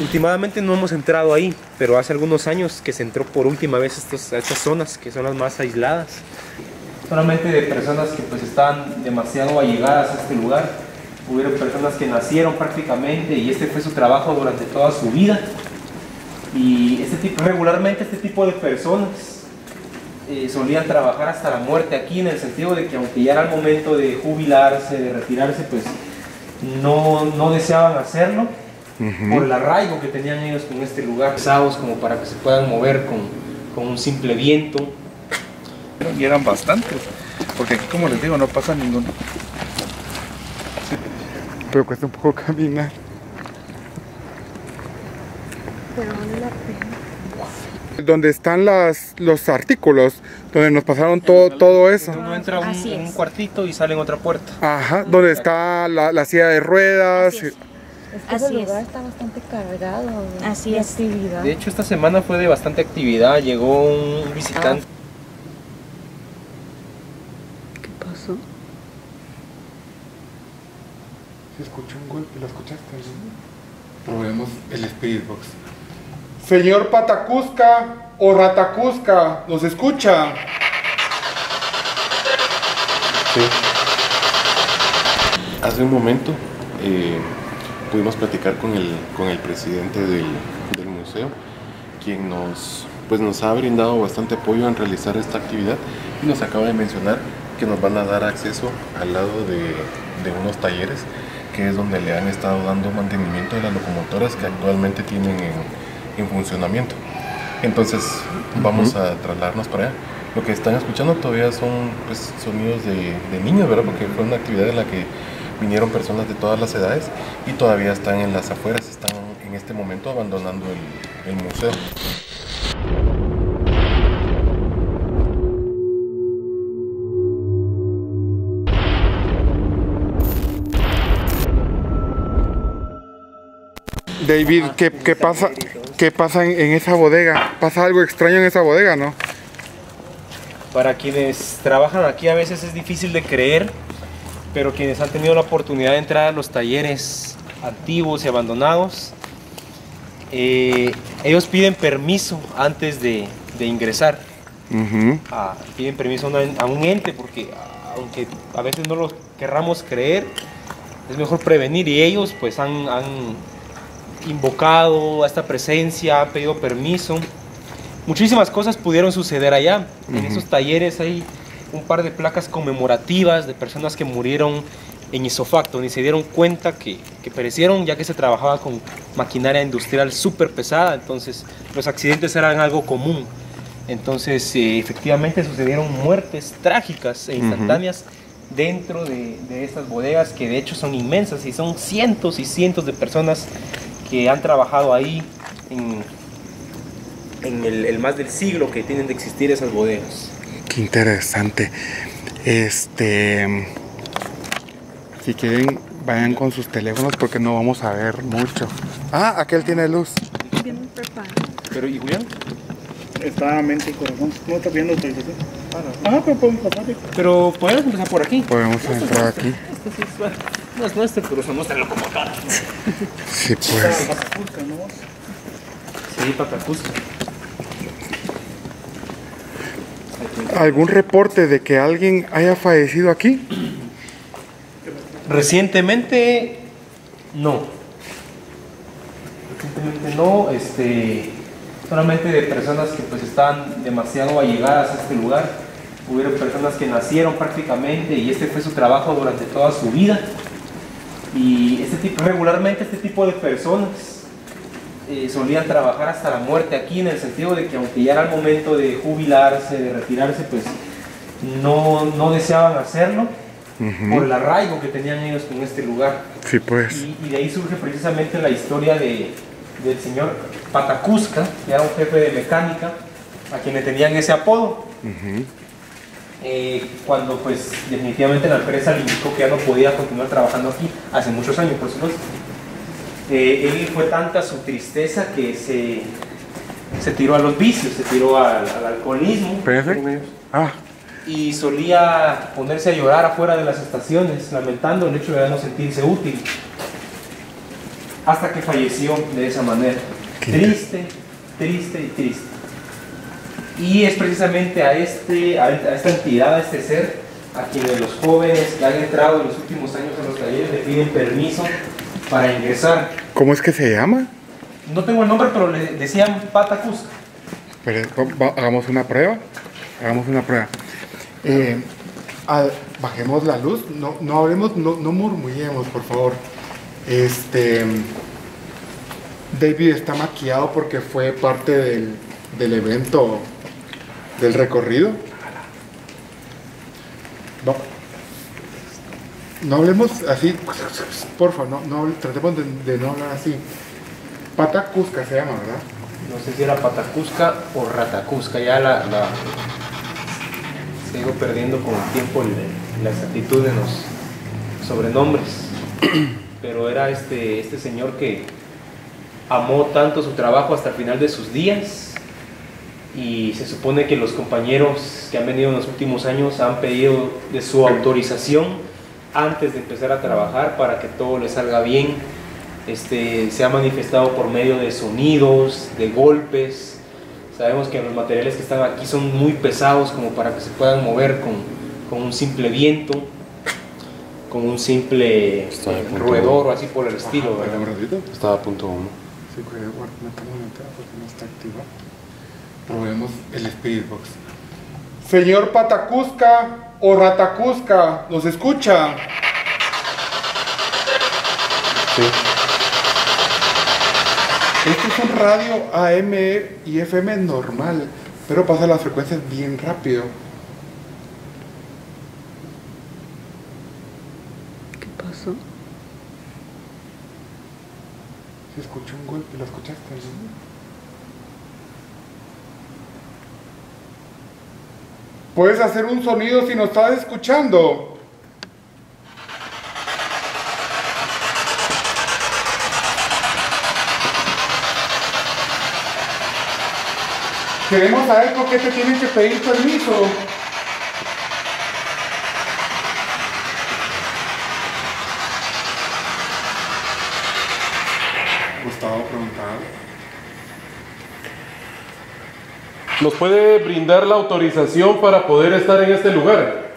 Últimamente no hemos entrado ahí, pero hace algunos años que se entró por última vez a estas zonas que son las más aisladas. Solamente de personas que pues estaban demasiado allegadas a este lugar. Hubieron personas que nacieron prácticamente y este fue su trabajo durante toda su vida. Y regularmente este tipo de personas solían trabajar hasta la muerte aquí, en el sentido de que aunque ya era el momento de jubilarse, de retirarse, pues no deseaban hacerlo. Por el arraigo que tenían ellos con este lugar, pesados como para que se puedan mover con un simple viento. Y eran bastantes, porque aquí, como les digo, no pasa ninguno. Pero cuesta un poco caminar. Pero vale la pena. Donde están los artículos, donde nos pasaron todo eso. Uno entra en un cuartito y sale en otra puerta. Ajá, donde está la silla de ruedas. Ese lugar está bastante cargado de actividad. De hecho, esta semana fue de bastante actividad. Llegó un visitante. ¿Qué pasó? Se escuchó un golpe, ¿lo escuchaste? Probemos el Spirit Box. Señor Patacusca o Ratacusca, ¿nos escucha? Sí. Hace un momento pudimos platicar con el presidente del museo, quien nos ha brindado bastante apoyo en realizar esta actividad y nos acaba de mencionar que nos van a dar acceso al lado de unos talleres, que es donde le han estado dando mantenimiento de las locomotoras que actualmente tienen en funcionamiento. Entonces vamos a trasladarnos para allá. Lo que están escuchando todavía son pues, sonidos de niños, ¿verdad? Porque fue una actividad en la que vinieron personas de todas las edades y todavía están en las afueras, están en este momento abandonando el museo. David, ¿qué pasa en esa bodega? ¿Pasa algo extraño en esa bodega, no? Para quienes trabajan aquí a veces es difícil de creer, pero quienes han tenido la oportunidad de entrar a los talleres antiguos y abandonados, ellos piden permiso antes de ingresar. Piden permiso a un ente, porque aunque a veces no lo querramos creer, es mejor prevenir, y ellos pues han invocado a esta presencia, han pedido permiso. Muchísimas cosas pudieron suceder allá. En esos talleres hay un par de placas conmemorativas de personas que murieron en isofacto, ni se dieron cuenta que perecieron, ya que se trabajaba con maquinaria industrial súper pesada, entonces los accidentes eran algo común. Entonces efectivamente sucedieron muertes trágicas e instantáneas dentro de estas bodegas, que de hecho son inmensas y son cientos y cientos de personas que han trabajado ahí en el más del siglo que tienen de existir esas bodegas. Qué interesante. Si quieren, vayan con sus teléfonos porque no vamos a ver mucho. Ah, aquel tiene luz. Bien preparado. Pero, ¿y Julián? Está mente y corazón. No está pidiendo autorización. Ajá, pero podemos pasar. Pero podemos empezar por aquí. Podemos entrar aquí. Este sí no es nuestro, pero se muestra como cara. Sí, pues. Sí, Patacusca. ¿Algún reporte de que alguien haya fallecido aquí? Recientemente no. Recientemente no, solamente de personas que pues estaban demasiado allegadas a este lugar. Hubieron personas que nacieron prácticamente y este fue su trabajo durante toda su vida. Y regularmente este tipo de personas solían trabajar hasta la muerte aquí, en el sentido de que aunque ya era el momento de jubilarse, de retirarse, pues no deseaban hacerlo. Por el arraigo que tenían ellos con este lugar. Sí, pues. Y de ahí surge precisamente la historia del señor Patacusca, que era un jefe de mecánica, a quien le tenían ese apodo. Cuando pues definitivamente la empresa le indicó que ya no podía continuar trabajando aquí, hace muchos años por supuesto. Él fue tanta su tristeza que se tiró a los vicios, se tiró al alcoholismo. Y solía ponerse a llorar afuera de las estaciones, lamentando el hecho de no sentirse útil. hasta que falleció de esa manera. Triste, triste y triste. Y es precisamente a esta entidad, a este ser, a quienes los jóvenes que han entrado en los últimos años a los talleres le piden permiso para ingresar. ¿Cómo es que se llama? No tengo el nombre, pero le decían Pata Cusca. Pero, hagamos una prueba. Hagamos una prueba. Bajemos la luz. No hablemos, no murmullemos, por favor. David está maquillado porque fue parte del evento, del recorrido. No hablemos así, por favor, tratemos de no hablar así. Pata Cusca se llama, ¿verdad? No sé si era Patacusca o Ratacusca, ya se ha ido perdiendo con el tiempo la exactitud de los sobrenombres. Pero era este señor que amó tanto su trabajo hasta el final de sus días, y se supone que los compañeros que han venido en los últimos años han pedido de su autorización antes de empezar a trabajar para que todo le salga bien. Se ha manifestado por medio de sonidos, de golpes. Sabemos que los materiales que están aquí son muy pesados como para que se puedan mover con un simple viento, con un simple roedor o así por el estilo. Estaba a punto 1. Sí, guarda una cámara entera porque no está activa. Probemos el Spirit Box. Señor Patacusca o Ratacusca, ¿nos escucha? Sí. Este es un radio AM y FM normal, pero pasa las frecuencias bien rápido. ¿Qué pasó? Se escuchó un golpe, ¿lo escuchaste? ¿No? Puedes hacer un sonido si nos estás escuchando. Queremos saber por qué te tienen que pedir permiso. Gustavo preguntaba. ¿Nos puede brindar la autorización para poder estar en este lugar?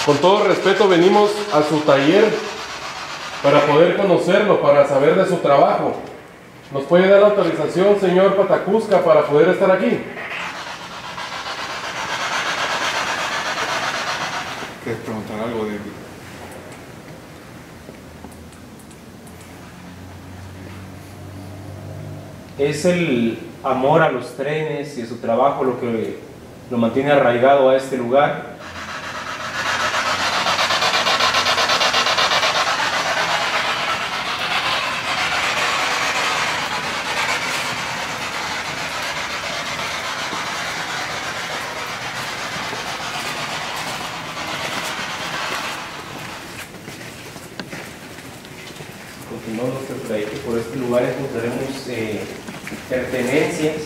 Con todo respeto, venimos a su taller para poder conocerlo, para saber de su trabajo. ¿Nos puede dar la autorización, señor Patacusca, para poder estar aquí? ¿Quieres preguntar algo, David? Es el amor a los trenes y a su trabajo lo que lo mantiene arraigado a este lugar. Continuamos nuestro trayecto por este lugar, encontraremos pertenencias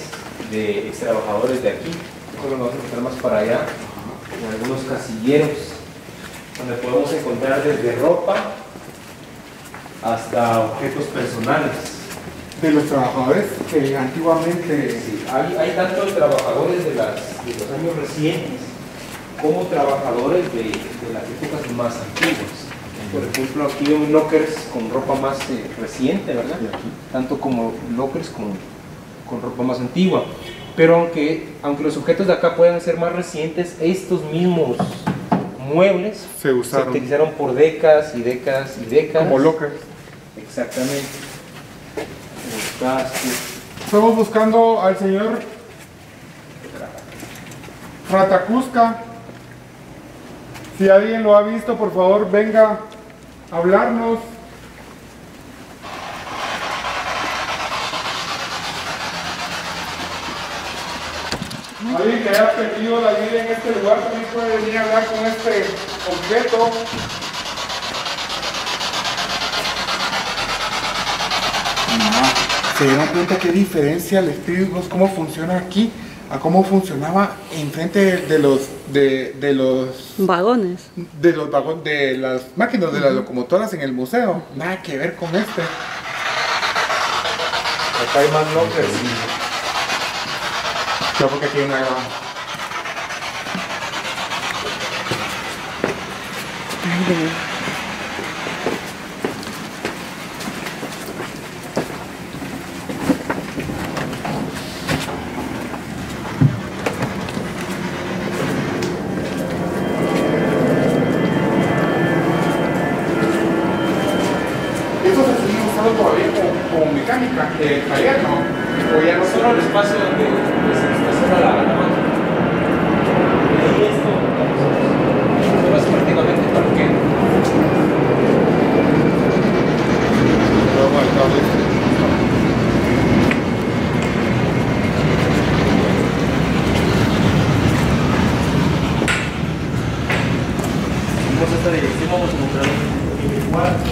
de ex trabajadores de aquí. Nosotros nos vamos a encontrar más para allá, en algunos casilleros, donde podemos encontrar desde ropa hasta objetos personales. De los trabajadores que antiguamente... Sí, hay tanto trabajadores de los años recientes como trabajadores de las épocas más antiguas. Por ejemplo, aquí vemos lockers con ropa más reciente, ¿verdad? Tanto como lockers con ropa más antigua. Pero aunque los objetos de acá puedan ser más recientes, estos mismos muebles se utilizaron por décadas y décadas y décadas. Como lockers. Exactamente. Los cascos. Estamos buscando al señor Ratacusca. Si alguien lo ha visto, por favor, venga a hablarnos. Alguien que haya perdido la vida en este lugar también puede venir a hablar con este objeto. ¿Se dieron cuenta qué diferencia el Spirit Box, cómo funciona aquí, a cómo funcionaba enfrente de los de los vagones. De los vagones, de las máquinas de las locomotoras en el museo. Nada que ver con este. Acá hay más lockers. Yo porque aquí hay una... Ay, de verdad. Todavía como mecánica, taller, ¿no? O ya no solo el espacio donde se estaciona la máquina. Y esto solo es prácticamente parqueo. Vamos a esta dirección, vamos a encontrar un pequeño cuarto.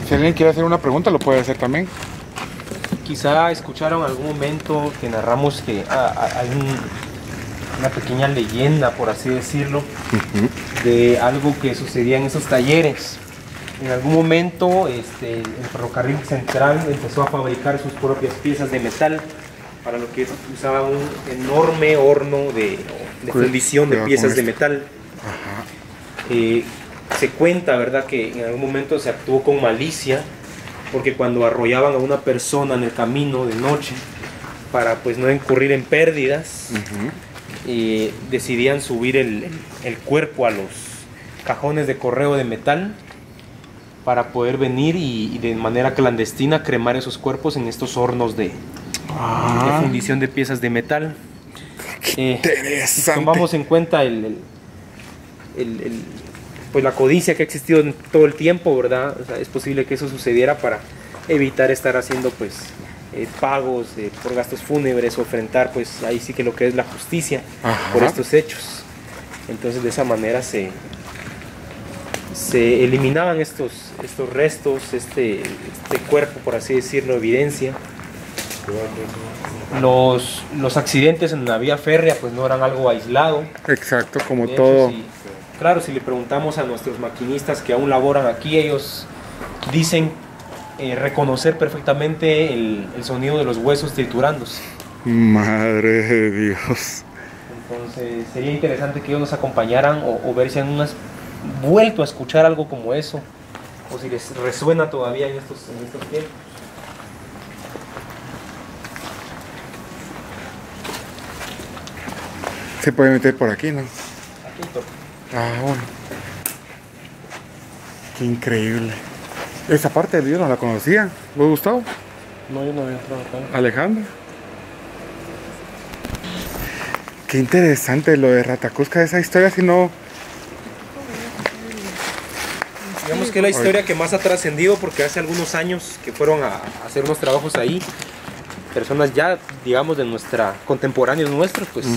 Si alguien quiere hacer una pregunta, lo puede hacer también. Quizá escucharon en algún momento que narramos que hay una pequeña leyenda, por así decirlo, de algo que sucedía en esos talleres. En algún momento el ferrocarril central empezó a fabricar sus propias piezas de metal, para lo que usaba un enorme horno de fundición de piezas de metal. Se cuenta, ¿verdad?, que en algún momento se actuó con malicia, porque cuando arrollaban a una persona en el camino de noche, para pues no incurrir en pérdidas, decidían subir el cuerpo a los cajones de correo de metal para poder venir y de manera clandestina cremar esos cuerpos en estos hornos de fundición de piezas de metal. Interesante. Si tomamos en cuenta pues la codicia que ha existido en todo el tiempo, ¿verdad? O sea, es posible que eso sucediera para evitar estar haciendo pues pagos por gastos fúnebres o enfrentar pues ahí sí que lo que es la justicia por estos hechos. Entonces de esa manera se eliminaban estos restos, este cuerpo, por así decirlo, evidencia. Los accidentes en la vía férrea pues no eran algo aislado. Exacto, como de todo. Hecho, claro, si le preguntamos a nuestros maquinistas que aún laboran aquí, ellos dicen reconocer perfectamente el sonido de los huesos triturándose. Madre de Dios. Entonces sería interesante que ellos nos acompañaran o ver si han vuelto a escuchar algo como eso, o si les resuena todavía en estos tiempos. Se puede meter por aquí, ¿no? Aquí toca. Bueno. Qué increíble. Esa parte del video no la conocía. ¿Vos, Gustavo? No, yo no había entrado acá. Alejandro. Qué interesante lo de Ratacusca, esa historia, si no... Digamos que es la historia que más ha trascendido, porque hace algunos años que fueron a hacer unos trabajos ahí, personas ya, digamos, de contemporáneos nuestros, pues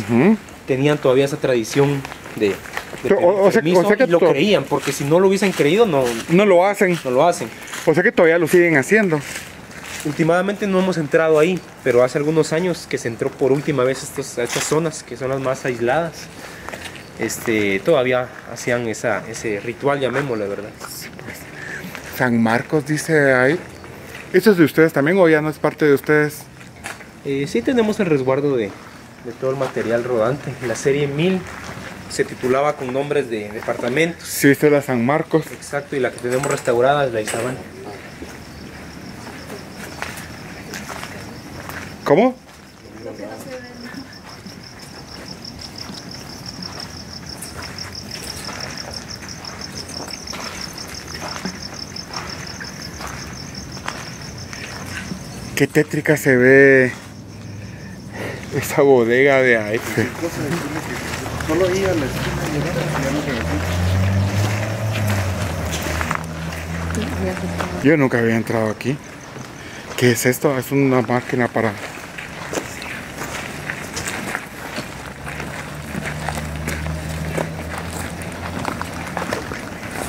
tenían todavía esa tradición de permiso, y lo creían, porque si no lo hubiesen creído no lo hacen. O sea que todavía lo siguen haciendo. Últimamente no hemos entrado ahí, pero hace algunos años que se entró por última vez a estas zonas que son las más aisladas. Todavía hacían ese ritual, llamémosle, ¿verdad? San Marcos dice ahí. ¿Eso es de ustedes también o ya no es parte de ustedes? Sí, tenemos el resguardo de todo el material rodante. La serie 1000 se titulaba con nombres de departamentos. Sí, esta es la San Marcos. Exacto, y la que tenemos restaurada es la Izabal. ¿Cómo? Qué tétrica se ve esa bodega de ahí. Solo iba a la esquina y ya no regresó. Yo nunca había entrado aquí. ¿Qué es esto? Es una máquina para...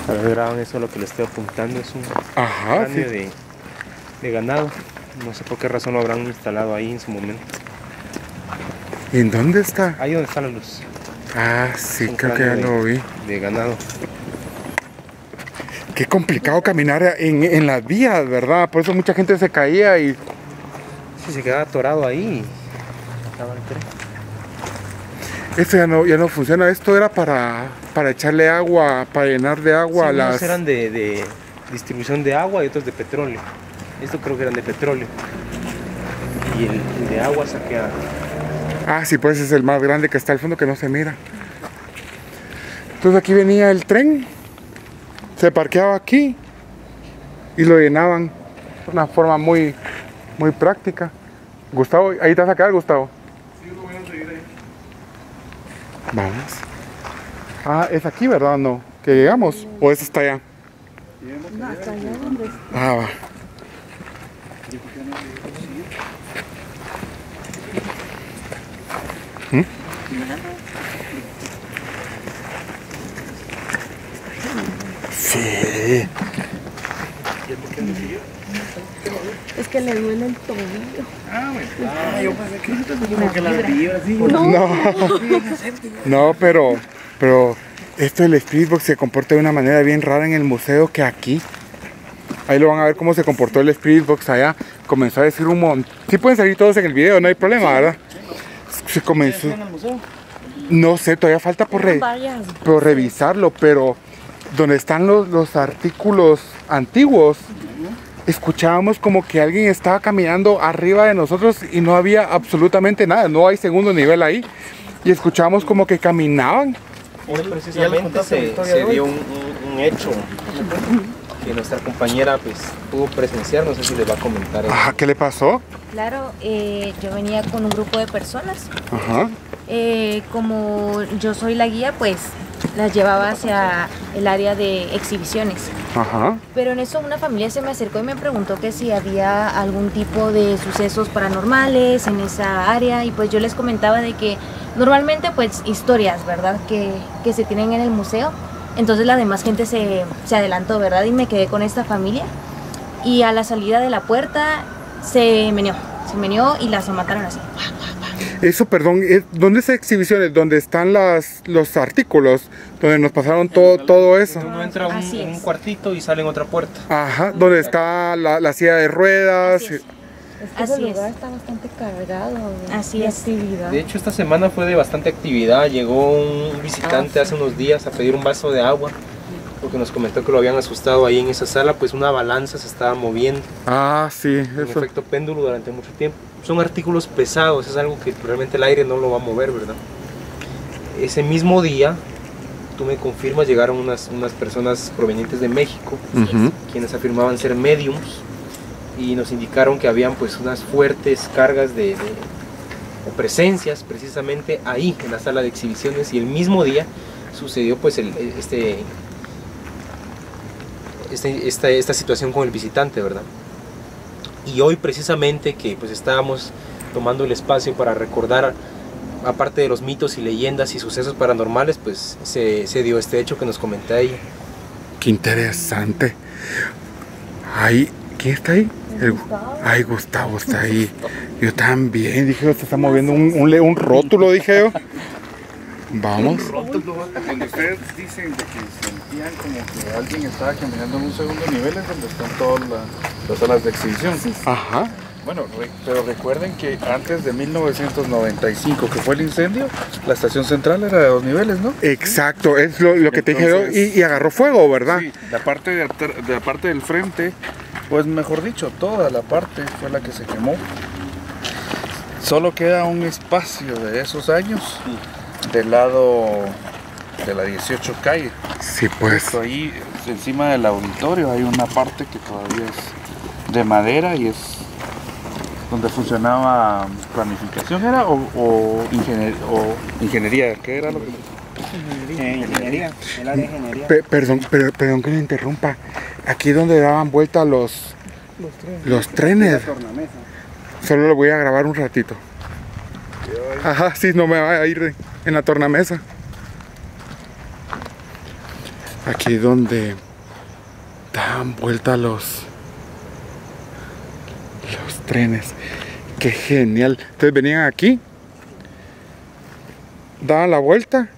Para ver, eso es lo que le estoy apuntando, es un cráneo de ganado. No sé por qué razón lo habrán instalado ahí en su momento. ¿Y en dónde está? Ahí donde está la luz. Ah, sí, Un creo que ya cráneo lo vi. de ganado. Qué complicado caminar en las vías, ¿verdad? Por eso mucha gente se caía y... Sí, se quedaba atorado ahí. Estaba el tren. Esto ya no funciona. Esto era para echarle agua, para llenar de agua Sí, las... unos eran de distribución de agua y otros de petróleo. Estos creo que eran de petróleo. Y el de agua saquea. Ah, sí, pues es el más grande que está al fondo que no se mira. Entonces aquí venía el tren, se parqueaba aquí y lo llenaban de una forma muy práctica. Gustavo, ahí te vas a quedar, Gustavo. Sí, lo voy a seguir ahí. Vamos. Ah, es aquí, ¿verdad? No, que llegamos. ¿O eso está allá? No, hasta allá donde está. Ah, va. Sí. Es que le duele el tobillo. Ah, bueno. Ah, yo pensé que como que la vibra así. No, pero esto del Spirit Box se comporta de una manera bien rara en el museo que aquí. Ahí lo van a ver cómo se comportó el Spirit Box allá. Comenzó a decir un montón. Sí pueden salir todos en el video, no hay problema, ¿verdad? Se comenzó. ¿En el museo? No sé, todavía falta por revisarlo, pero donde están los artículos antiguos, escuchábamos como que alguien estaba caminando arriba de nosotros y no había absolutamente nada, no hay segundo nivel ahí. Y escuchábamos como que caminaban. Hoy precisamente se dio un hecho que nuestra compañera pues pudo presenciar, no sé si les va a comentar. Ajá, ¿qué le pasó? Claro, yo venía con un grupo de personas. Ajá. Como yo soy la guía, pues las llevaba hacia el área de exhibiciones. Ajá. Pero en eso una familia se me acercó y me preguntó que si había algún tipo de sucesos paranormales en esa área, y pues yo les comentaba de que normalmente pues historias, ¿verdad? Que se tienen en el museo. Entonces la demás gente se adelantó, ¿verdad? Y me quedé con esta familia, y a la salida de la puerta se meneó y las mataron así. Eso, perdón, ¿dónde es exhibiciones? ¿Dónde están los artículos? Donde nos pasaron todo eso. Uno entra a un cuartito y sale en otra puerta. Ajá, donde está la silla de ruedas. Así es. Es que ese lugar está bastante cargado Así de es. actividad. De hecho, esta semana fue de bastante actividad. Llegó un visitante hace unos días a pedir un vaso de agua, porque nos comentó que lo habían asustado ahí en esa sala, pues una balanza se estaba moviendo. Ah, sí, En eso. efecto péndulo durante mucho tiempo. Son artículos pesados, es algo que realmente el aire no lo va a mover, ¿verdad? Ese mismo día, tú me confirmas, llegaron unas personas provenientes de México, Ujú. quienes afirmaban ser mediums, y nos indicaron que habían pues unas fuertes cargas o presencias precisamente ahí en la sala de exhibiciones, y el mismo día sucedió pues esta situación con el visitante, ¿verdad? Y hoy precisamente que pues estábamos tomando el espacio para recordar, aparte de los mitos y leyendas y sucesos paranormales, pues se dio este hecho que nos comenté ella. Qué interesante. Ahí, ¿quién está ahí? Ay, Gustavo está ahí. Yo también, dije, se está moviendo un rótulo, dije yo. Vamos. Cuando ustedes dicen de que sentían como que alguien estaba caminando en un segundo nivel, es donde están todas las salas de exhibición. Ajá. Bueno, pero recuerden que antes de 1995, que fue el incendio, la estación central era de 2 niveles, ¿no? Exacto, es lo que te dije yo. Entonces- Y agarró fuego, ¿verdad? Sí, la parte del frente, pues mejor dicho, toda la parte fue la que se quemó. Solo queda un espacio de esos años del lado de la 18 calle. Sí, pues. Justo ahí, encima del auditorio, hay una parte que todavía es de madera y es donde funcionaba planificación, ¿era? O ingeniería, ¿qué era lo que...? Ingeniería, el área de ingeniería. Perdón que me interrumpa. Aquí donde daban vuelta los trenes. Tornamesa. Solo lo voy a grabar un ratito. Ajá, sí, no me va a ir en la tornamesa. Aquí donde daban vuelta los trenes. Qué genial. Entonces venían aquí, daban la vuelta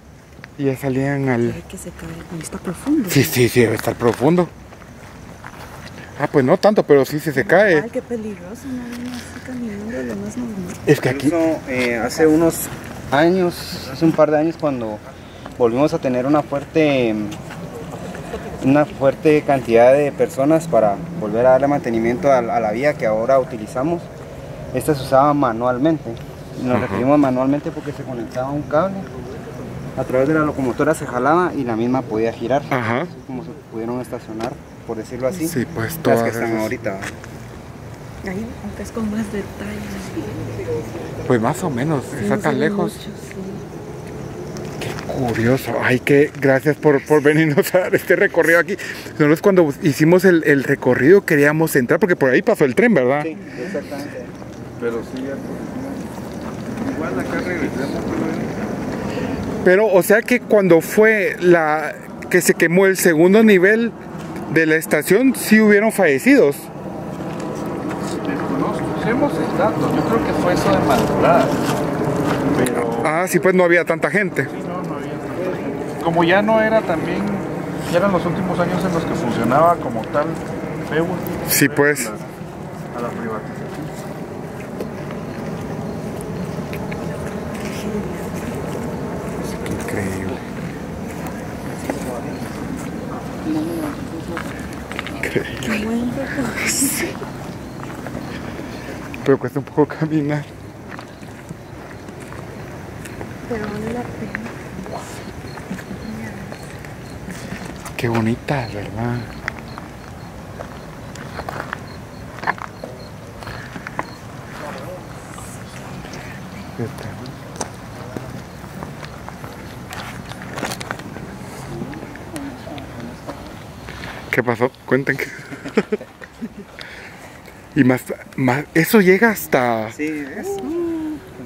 y ya salían al... Que se cae, está profundo. Sí, sí, sí, debe estar profundo. Ah, pues no tanto, pero sí se cae. Ay, qué peligroso, no viene así caminando, lo más normal. Es que aquí... Incluso, hace unos años, hace un par de años, cuando volvimos a tener una fuerte cantidad de personas para volver a darle mantenimiento a la vía que ahora utilizamos, esta se usaba manualmente. Nos referimos manualmente porque se conectaba un cable, a través de la locomotora se jalaba y la misma podía girar. Ajá. Así como se pudieron estacionar, por decirlo así, Sí, pues las todas que están esas. ahorita. Ahí, aunque es con más detalles. Pues más o menos, Sí, está no tan se ve lejos. mucho, sí. Curioso. Ay, que gracias por venirnos a dar este recorrido aquí. Nosotros cuando hicimos el recorrido queríamos entrar porque por ahí pasó el tren, ¿verdad? Sí, exactamente. Pero sí, ya igual acá regresemos. Pero, o sea que cuando fue la que se quemó el segundo nivel de la estación, sí hubieron fallecidos. Desconocemos el dato, yo creo que fue eso de madrugada. Pero Ah, sí, pues no había tanta gente. sí, no había tanto. Como ya no era también, ya eran los últimos años en los que funcionaba como tal Pewa. Sí, pues. A la privatización. Increíble. Sí. Pero cuesta un poco caminar. Pero vale la pena. Qué bonita, ¿verdad? ¿Qué pasó? Cuenten que... Y más, eso llega hasta... Sí, es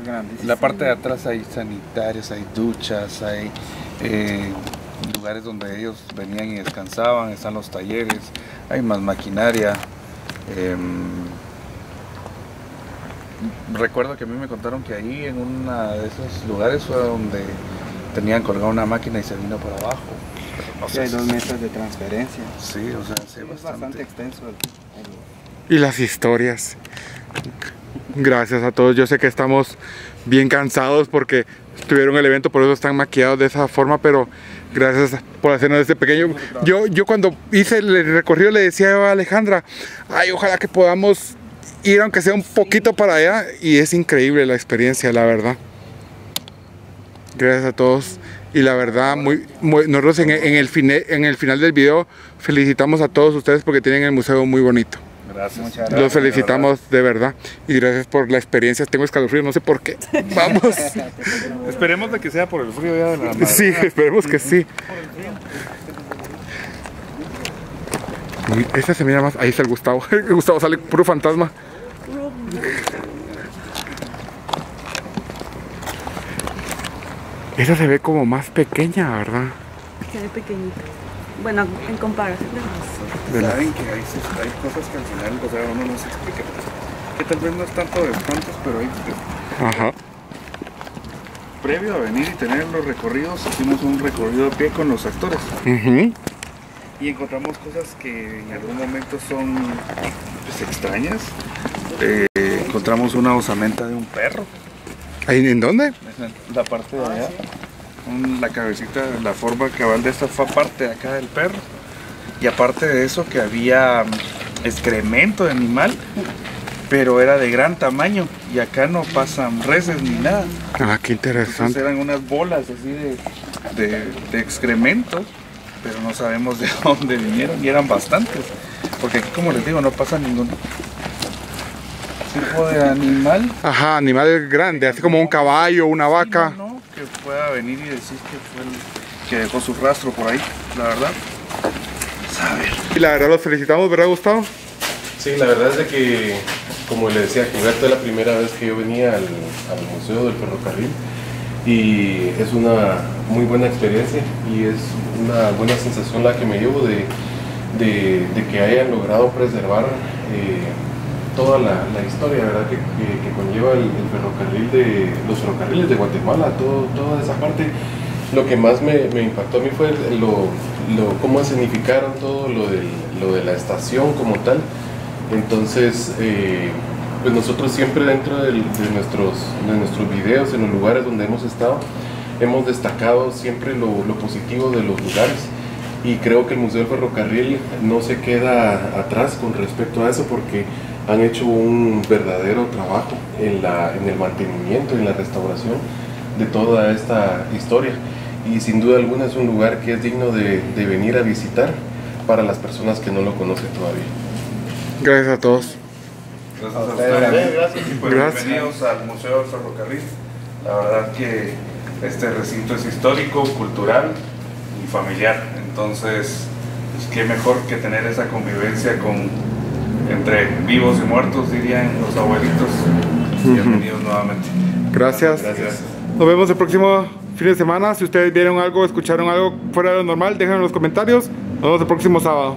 grandísimo. La parte de atrás hay sanitarios, hay duchas, hay lugares donde ellos venían y descansaban, están los talleres, hay más maquinaria. Recuerdo que a mí me contaron que ahí en uno de esos lugares fue donde tenían colgada una máquina y se vino por abajo. No Sí, sé hay si- 2 metros de transferencia. Sí, o sea, sí, Es bastante extenso Y las historias. Gracias a todos. Yo sé que estamos bien cansados porque tuvieron el evento, por eso están maquillados de esa forma, pero gracias por hacernos este pequeño... Yo cuando hice el recorrido le decía a Alejandra, ay, ojalá que podamos ir aunque sea un poquito para allá, y es increíble la experiencia, la verdad. Gracias a todos. Y la verdad, nosotros en el final del video felicitamos a todos ustedes porque tienen el museo muy bonito. Gracias. Muchas gracias. Los felicitamos de verdad. Y gracias por la experiencia. Tengo escalofrío, no sé por qué. Vamos. Esperemos de que sea por el frío ya de la madrugada. Sí, esperemos que sí. Esta se mira más. Ahí está el Gustavo. El Gustavo sale puro fantasma. Esa se ve como más pequeña, ¿verdad? Se ve pequeñita. Bueno, en comparación de las... Saben que hay cosas que al final, o sea, uno no se explica. Que tal vez no es tanto de espantos, pero hay... Ajá. Previo a venir y tener los recorridos, hicimos un recorrido a pie con los actores. Ujú. Y encontramos cosas que en algún momento son pues, extrañas. Encontramos una osamenta de un perro. ¿Ahí en dónde? En la parte de allá. La cabecita, la forma cabal de esta fue parte de acá del perro. Y aparte de eso que había excremento de animal, pero era de gran tamaño. Y acá no pasan reses ni nada. Ah, qué Entonces interesante. eran unas bolas así de excremento, pero no sabemos de dónde vinieron y eran bastantes. Porque aquí, como les digo, no pasa ningún tipo de animal. Ajá, animal grande, así como un caballo, una vaca. Sí, no, que pueda venir y decir que fue el que dejó su rastro por ahí, la verdad. A ver. Y la verdad los felicitamos, ¿verdad, Gustavo? Sí, la verdad es de que, como le decía, Gilberto, es la primera vez que yo venía al Museo del Ferrocarril y es una muy buena experiencia y es una buena sensación la que me llevo de que hayan logrado preservar toda la historia, ¿verdad? Que conlleva los ferrocarriles de Guatemala, toda esa parte. Lo que más me impactó a mí fue cómo escenificaron todo lo de la estación como tal. Entonces, pues nosotros siempre dentro de nuestros videos, en los lugares donde hemos estado, hemos destacado siempre lo positivo de los lugares. Y creo que el Museo del Ferrocarril no se queda atrás con respecto a eso, porque han hecho un verdadero trabajo en el mantenimiento, en la restauración de toda esta historia. Y sin duda alguna es un lugar que es digno de venir a visitar para las personas que no lo conocen todavía. Gracias a todos. Gracias a ustedes. Gracias. Y pues bienvenidos al Museo del Ferrocarril. La verdad que este recinto es histórico, cultural y familiar. Entonces, pues qué mejor que tener esa convivencia entre vivos y muertos, dirían los abuelitos. Bienvenidos nuevamente. Gracias. Nos vemos el próximo fin de semana. Si ustedes vieron algo, escucharon algo fuera de lo normal, déjenlo en los comentarios. Nos vemos el próximo sábado.